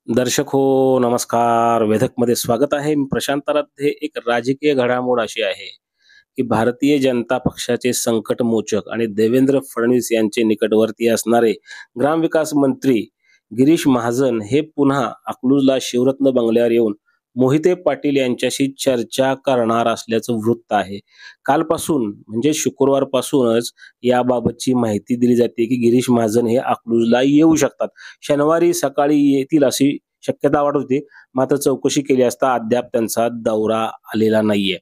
दर्शक हो, नमस्कार. वेधकमध्ये स्वागत आहे. मी प्रशांत आराध्य. एक राजकीय घडामोड अशी आहे, की भारतीय जनता पक्षाचे संकटमोचक आणि देवेंद्र फडणवीस यांचे निकटवर्ती असणारे ग्रामविकास मंत्री गिरीश महाजन हे पुन्हा अकलूजला शिवरत्न बंगल्यावर येऊन मोहिते पाटील यांच्याशी चर्चा करणार असल्याचं वृत्त आहे. कालपासून म्हणजे शुक्रवारपासूनच याबाबतची माहिती दिली जाते, की गिरीश महाजन हे अकलूजला येऊ शकतात. शनिवारी सकाळी येतील अशी शक्यता वाटत होती. मात्र चौकशी केली असता अद्याप त्यांचा दौरा आलेला नाहीये.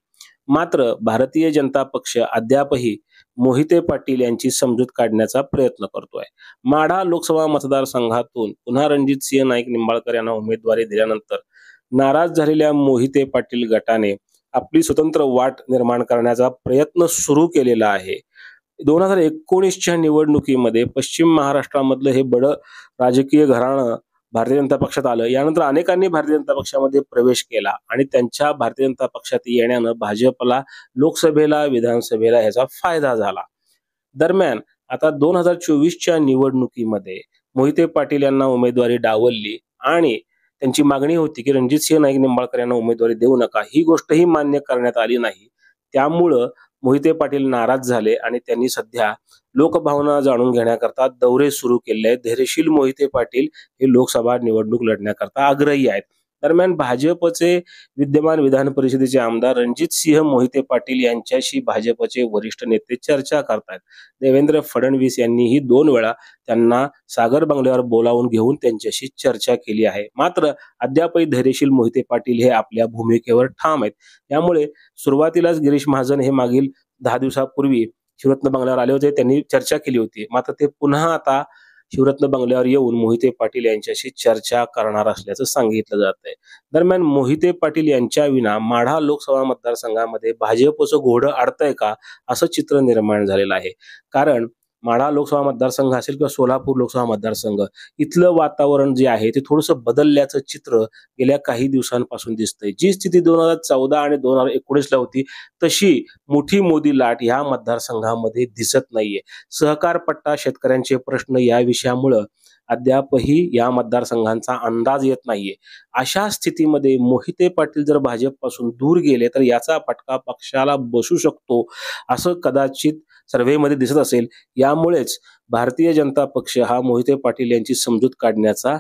मात्र भारतीय जनता पक्ष अद्यापही मोहिते पाटील यांची समजूत काढण्याचा प्रयत्न करतोय. माढा लोकसभा मतदारसंघातून पुन्हा रणजितसिंह नाईक निंबाळकर यांना उमेदवारी दिल्यानंतर नाराज झालेल्या मोहिते पाटील गटाने आपली स्वतंत्र वाट निर्माण करण्याचा प्रयत्न सुरू केलेला आहे. 2019च्या निवडणुकीमध्ये पश्चिम महाराष्ट्रामधलं हे बडं राजकीय घराणं भारतीय जनता पक्षात आलं. यानंतर अनेकांनी भारतीय जनता पक्षामध्ये प्रवेश केला आणि त्यांच्या भारतीय जनता पक्षात येण्यानं भाजपला लोकसभेला, विधानसभेला ह्याचा फायदा झाला. दरम्यान आता 2024च्या निवडणुकीमध्ये मोहिते पाटील यांना उमेदवारी डावलली आणि त्यांची मागणी होती की रणजितसिंह नाईक निंबाळकर यांना उमेदवारी देऊ नका. ही गोष्टही मान्य करण्यात आली नाही. त्यामुळं मोहिते पाटील नाराज झाले आणि त्यांनी सध्या लोकभावना जाणून घेण्याकरता दौरे सुरू केले आहेत. धैर्यशील मोहिते पाटील हे लोकसभा निवडणूक लढण्याकरता आग्रही आहेत. दरम्यान भाजपचे विद्यमान विधान परिषदेचे आमदार रणजितसिंह मोहिते पाटील यांच्याशी भाजपचे वरिष्ठ नेते चर्चा करतात. देवेंद्र फडणवीस यांनीही 2 वेळा त्यांना सागर बंगल्यावर बोलावून घेऊन त्यांच्याशी चर्चा केली आहे. मात्र अद्यापही धैर्यशील मोहिते पाटील हे आपल्या भूमिकेवर ठाम आहेत. त्यामुळे सुरुवातीलाच गिरीश महाजन हे मागील 10 दिवसापूर्वी शिवरत्न बंगल्यावर आले होते. त्यांनी चर्चा केली होती. मात्र ते पुन्हा आता शिवरत्न बंगल्यावर येऊन मोहिते पाटील यांच्याशी चर्चा करणार असल्याचं सांगितलं जात आहे. दरम्यान मोहिते पाटील यांच्या विना माढा लोकसभा मतदारसंघामध्ये भाजपचं घोडं अडतंय का, असं चित्र निर्माण झालेलं आहे. कारण माढा लोकसभा मतदारसंघ असेल किंवा सोलापूर लोकसभा मतदारसंघ, इथलं वातावरण जे आहे ते थोडंसं बदलल्याचं चित्र गेल्या काही दिवसांपासून दिसतंय. जी स्थिती 2014 आणि 2019ला होती, तशी मोठी मोदी लाट ह्या मतदारसंघामध्ये दिसत नाहीये. सहकार पट्टा, शेतकऱ्यांचे प्रश्न या विषयामुळं अद्यापही या मतदारसंघांचा अंदाज येत नाहीये. अशा स्थितीमध्ये मोहिते पाटील जर भाजपपासून दूर गेले तर याचा फटका पक्षाला बसू शकतो, असं कदाचित सर्व्हेमध्ये दिसत असेल. यामुळेच भारतीय जनता पक्ष हा मोहिते पाटील यांची समजूत काढण्याचा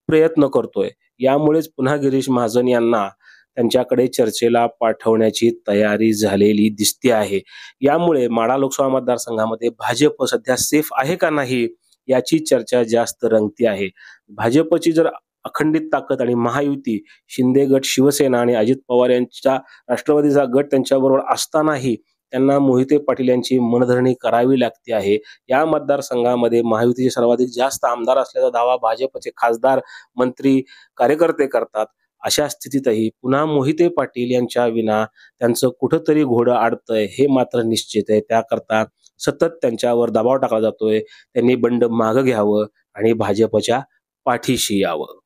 प्रयत्न करतोय. यामुळेच पुन्हा गिरीश महाजन यांना त्यांच्याकडे चर्चेला पाठवण्याची तयारी झालेली दिसते आहे. यामुळे माढा लोकसभा मतदारसंघामध्ये भाजप सध्या सेफ आहे का नाही याची चर्चा जास्त रंगती आहे. भाजपची जर अखंडित ताकद आणि महायुती, शिंदे गट, शिवसेना आणि अजित पवार यांचा राष्ट्रवादीचा गट त्यांच्याबरोबर असतानाही त्यांना मोहिते पाटील यांची मनधरणी करावी लागते आहे. या मतदारसंघामध्ये महायुतीचे सर्वाधिक जास्त आमदार असल्याचा दावा भाजपचे खासदार, मंत्री, कार्यकर्ते करतात. अशा स्थितीतही पुन्हा मोहिते पाटील यांच्या विना त्यांचं कुठंतरी घोडं अडतंय हे मात्र निश्चित आहे. त्याकरता सतत त्यांच्यावर दबाव टाकला जातोय. त्यांनी बंड मागं घ्यावं आणि भाजपच्या पाठीशी यावं.